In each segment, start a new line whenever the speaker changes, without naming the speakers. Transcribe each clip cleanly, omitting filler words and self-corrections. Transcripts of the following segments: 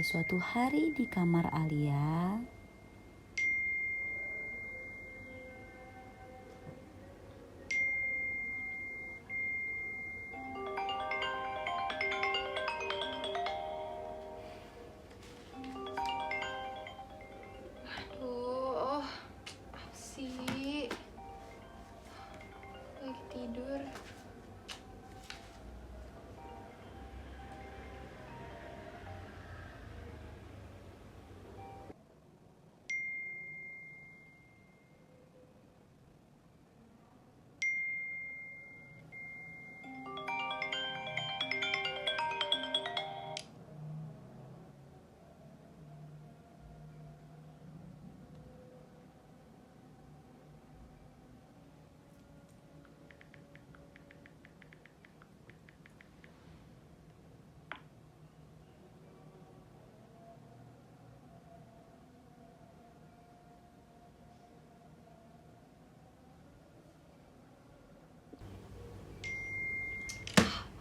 suatu hari di kamar Alia,
Aduh, apa sih? Lagi tidur.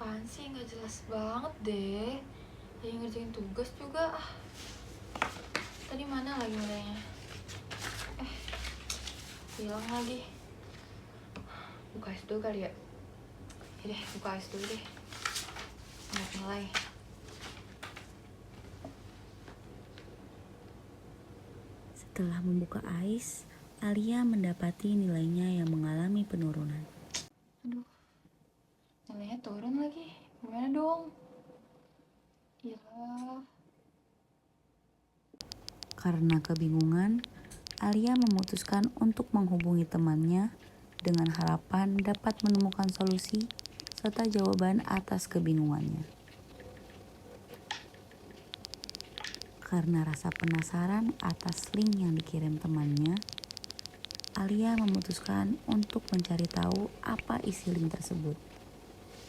Apaan sih? Nggak jelas banget deh. Lagi ngerjain tugas juga. Tadi mana lagi mulainya? Hilang lagi. Buka es dulu kali ya? Ya deh, buka es dulu deh. Nggak mulai.
setelah membuka ais, Alia mendapati nilainya yang mengalami penurunan.
Aduh, nilainya turun lagi. Gimana dong? Gila.
Karena kebingungan, Alia memutuskan untuk menghubungi temannya dengan harapan dapat menemukan solusi serta jawaban atas kebingungannya. Karena rasa penasaran atas link yang dikirim temannya, Alia memutuskan untuk mencari tahu apa isi link tersebut.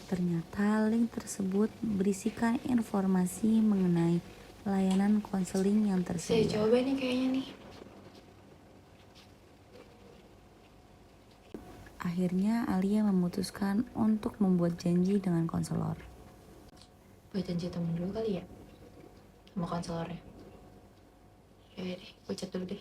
Ternyata link tersebut berisikan informasi mengenai layanan konseling yang
Saya
tersedia.
coba nih kayaknya nih.
Akhirnya Alia memutuskan untuk membuat janji dengan konselor.
Gue janji temen dulu kali ya? Sama konselornya. Ya deh, gue chat dulu deh.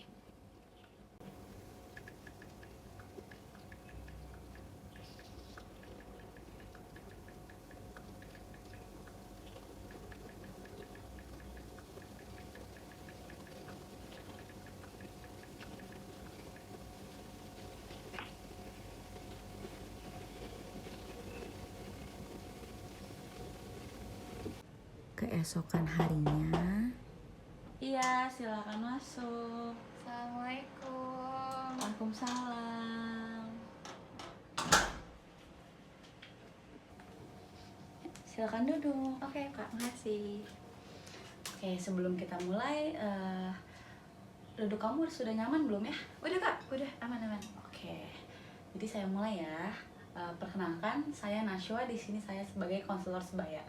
Keesokan harinya, iya silakan masuk.
Assalamualaikum.
Waalaikumsalam. Silakan duduk.
Oke, Kak, makasih.
Oke, sebelum kita mulai, duduk kamu sudah nyaman belum ya?
Udah, Kak, udah aman-aman.
Oke, jadi saya mulai ya. Perkenalkan, saya Nashwa. Di sini saya sebagai konselor sebaya.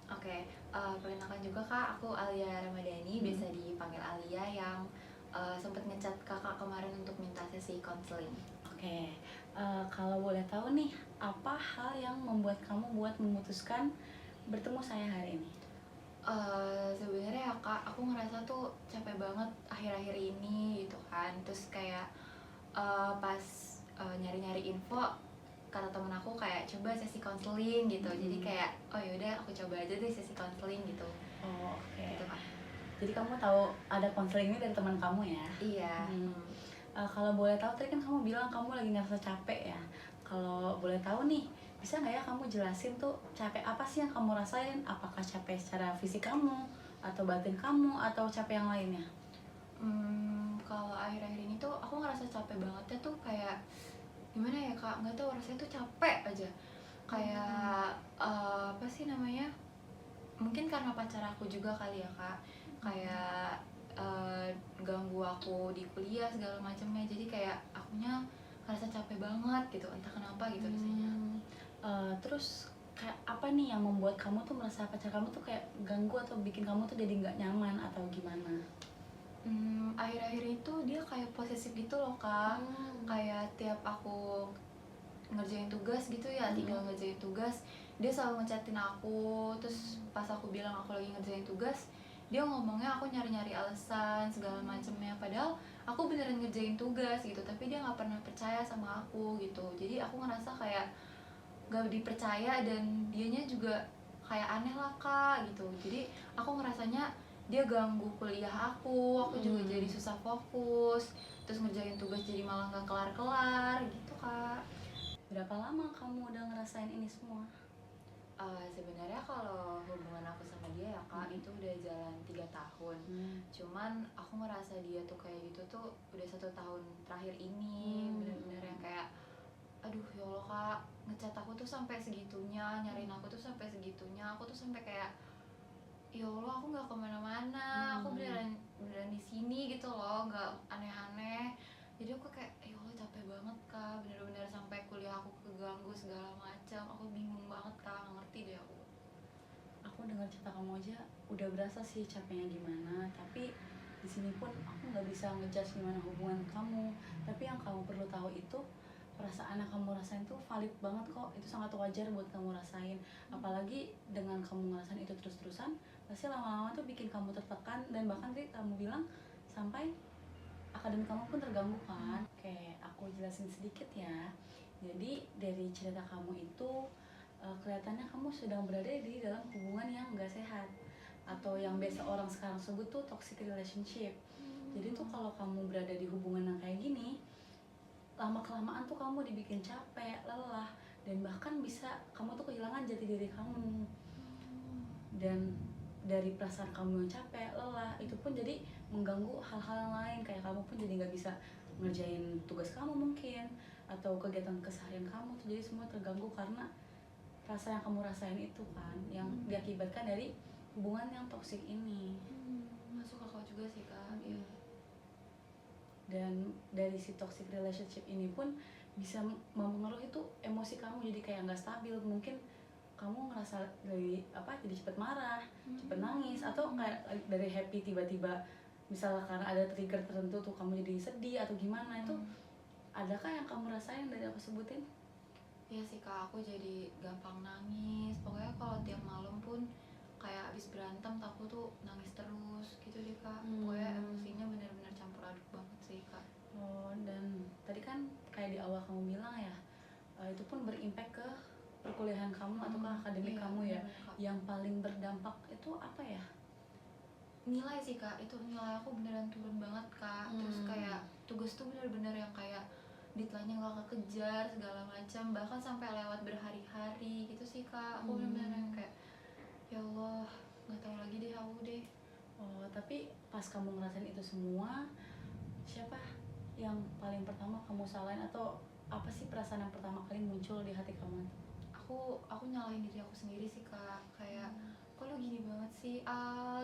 Oke, perkenalkan juga Kak, aku Alia Ramadhani, biasa dipanggil Alia yang sempat ngechat Kakak kemarin untuk minta sesi konseling.
Oke, kalau boleh tahu nih, apa hal yang membuat kamu memutuskan bertemu saya hari ini?
Sebenarnya ya Kak, aku ngerasa tuh capek banget akhir-akhir ini gitu kan. Terus kayak pas nyari-nyari info, kata temen aku kayak coba sesi konseling gitu. Jadi kayak oh yaudah aku coba aja deh sesi konseling gitu.
Oh, oke.
Gitu Kak.
Jadi kamu tahu ada konseling ini dari teman kamu ya?
Iya.
Kalau boleh tahu, tadi kan kamu bilang kamu lagi ngerasa capek ya. Kalau boleh tahu nih, bisa nggak ya kamu jelasin tuh capek apa sih yang kamu rasain? Apakah capek secara fisik kamu, atau batin kamu, atau capek yang lainnya?
Kalau akhir-akhir ini tuh aku ngerasa capek banget ya tuh kayak gimana ya Kak, nggak tahu rasanya tuh capek aja kayak apa sih namanya, mungkin karena pacar aku juga kali ya Kak, kayak ganggu aku di kuliah segala macamnya, jadi kayak akunya ngerasa capek banget gitu, entah kenapa gitu rasanya.
Terus kayak apa nih yang membuat kamu tuh merasa pacar kamu tuh kayak ganggu atau bikin kamu tuh jadi nggak nyaman atau gimana?
Akhir-akhir itu dia kayak posesif gitu loh Kak, kayak tiap aku ngerjain tugas gitu ya, tinggal ngerjain tugas dia selalu ngechatin aku, terus pas aku bilang aku lagi ngerjain tugas dia ngomongnya aku nyari-nyari alasan segala macemnya, padahal aku beneran ngerjain tugas gitu, tapi dia nggak pernah percaya sama aku gitu. Jadi aku ngerasa kayak gak dipercaya, dan dianya juga kayak aneh lah kak gitu. Jadi aku ngerasanya dia ganggu kuliah aku juga jadi susah fokus, terus ngerjain tugas jadi malah gak kelar-kelar gitu kak.
Berapa lama kamu udah ngerasain ini semua?
Sebenarnya kalau hubungan aku sama dia ya kak, itu udah jalan 3 tahun. Cuman aku ngerasa dia tuh kayak gitu tuh udah 1 tahun terakhir ini, bener-bener yang kayak aduh ya Allah kak, ngechat aku tuh sampai segitunya, nyariin aku tuh sampai segitunya, aku tuh sampai kayak ya Allah aku nggak kemana-mana, aku beneran beneran di sini gitu loh, nggak aneh-aneh. Jadi aku kayak ya Allah capek banget kak, bener-bener sampai kuliah aku keganggu segala macam, aku bingung banget kak, nggak ngerti deh aku.
Aku dengar cerita kamu aja udah berasa sih capeknya gimana, tapi di sini pun aku nggak bisa ngejudge gimana hubungan kamu. Tapi yang kamu perlu tahu itu perasaan yang kamu rasain tuh valid banget kok, itu sangat wajar buat kamu rasain. Apalagi dengan kamu ngerasain itu terus-terusan, pasti lama-lama tuh bikin kamu tertekan, dan bahkan tadi kamu bilang sampai akademik kamu pun terganggu kan. Oke, aku jelasin sedikit ya. Jadi dari cerita kamu itu kelihatannya kamu sedang berada di dalam hubungan yang gak sehat, atau yang biasa orang sekarang sebut tuh toxic relationship. Jadi tuh kalau kamu berada di hubungan yang kayak gini, lama-kelamaan tuh kamu dibikin capek, lelah, dan bahkan bisa kamu tuh kehilangan jati diri kamu. Dan dari perasaan kamu yang capek, lelah, itu pun jadi mengganggu hal-hal yang lain. Kayak kamu pun jadi gak bisa ngerjain tugas kamu mungkin, atau kegiatan keseharian kamu tuh jadi semua terganggu karena rasa yang kamu rasain itu kan, yang diakibatkan dari hubungan yang toksik ini.
Masuk akal juga sih kak. Iya.
Dan dari si toxic relationship ini pun bisa mempengaruhi tuh emosi kamu, jadi kayak nggak stabil. Mungkin kamu ngerasa dari jadi cepet marah, cepet nangis, atau kayak dari happy tiba-tiba misalnya karena ada trigger tertentu tuh kamu jadi sedih atau gimana. Itu adakah yang kamu rasain dari aku sebutin?
Iya sih kak, aku jadi gampang nangis. Pokoknya kalau tiap malam pun kayak abis berantem aku tuh nangis terus gitu deh kak. Pokoknya emosinya bener-bener campur aduk banget sih kak.
Oh, dan tadi kan kayak di awal kamu bilang ya, itu pun berimpact ke perkuliahan kamu atau ke akademik
iya,
kamu ya.
bener-bener, Kak.
Yang paling berdampak itu apa ya?
Nilai sih kak, itu nilai aku beneran turun banget kak. Terus kayak tugas tuh bener-bener yang kayak deadline-nya gak kekejar segala macam, bahkan sampai lewat berhari-hari gitu sih kak. Aku bener-bener yang kayak ya Allah nggak tahu lagi deh aku deh.
Oh, tapi pas kamu ngerasain itu semua, siapa yang paling pertama kamu salahin, atau apa sih perasaan yang pertama kali muncul di hati kamu?
Aku nyalahin diri aku sendiri sih kak, kayak kok lo gini banget sih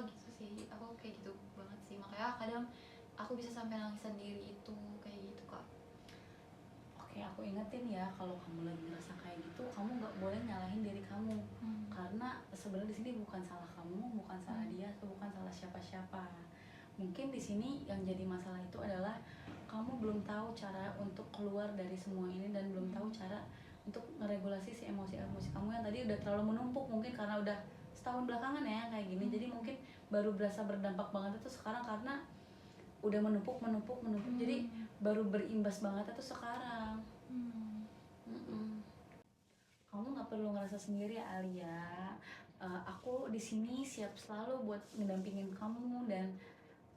gitu sih, aku kayak gitu banget sih, makanya kadang aku bisa sampai nangis sendiri itu kayak gitu kak.
Oke, aku ingetin ya, kalau kamu lagi ngerasa kayak gitu, kamu nggak boleh nyalahin diri kamu. Karena sebenarnya di sini bukan salah kamu, bukan salah dia, atau bukan salah siapa-siapa. Mungkin di sini yang jadi masalah itu adalah kamu belum tahu cara untuk keluar dari semua ini, dan belum tahu cara untuk meregulasi si emosi-emosi kamu yang tadi udah terlalu menumpuk, mungkin karena udah setahun belakangan ya kayak gini. Jadi mungkin baru berasa berdampak banget itu sekarang karena udah menumpuk. Jadi baru berimbas banget itu sekarang. Kamu nggak perlu ngerasa sendiri ya Alia. Aku di sini siap selalu buat ngedampingin kamu, dan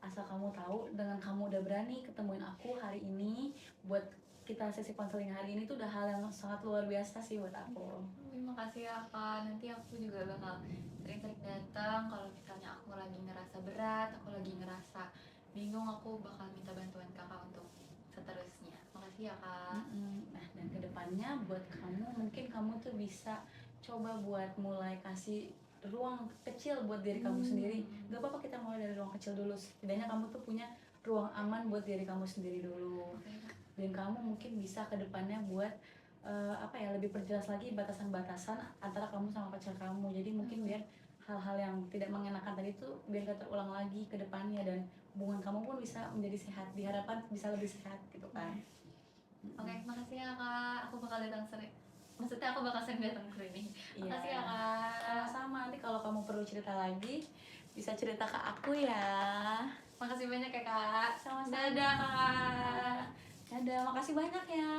asal kamu tahu, dengan kamu udah berani ketemuin aku hari ini buat kita sesi konseling hari ini tuh udah hal yang sangat luar biasa sih buat aku.
Terima kasih ya kak, nanti aku juga bakal sering-sering datang kalau misalnya aku lagi ngerasa berat, aku lagi ngerasa bingung, aku bakal minta bantuan kakak untuk seterusnya. Makasih ya kak.
Nah, dan kedepannya buat kamu, mungkin kamu tuh bisa coba buat mulai kasih ruang kecil buat diri kamu sendiri. Gak apa-apa kita mulai dari ruang kecil dulu. Setidaknya kamu tuh punya ruang aman buat diri kamu sendiri dulu. Dan kamu mungkin bisa kedepannya buat lebih perjelas lagi batasan-batasan antara kamu sama pacar kamu. Jadi mungkin biar hal-hal yang tidak mengenakan tadi tuh biar gak terulang lagi ke depannya, dan hubungan kamu pun bisa menjadi sehat, diharapkan bisa lebih sehat gitu kan.
Oke, makasih ya kak, aku bakal datang sering, maksudnya aku bakal sering datang ke sini. Makasih ya kak.
Sama-sama, nanti kalau kamu perlu cerita lagi bisa cerita ke aku ya.
Makasih banyak ya kak.
Sama-sama.
Dadah kakak.
Dadah, makasih banyak ya.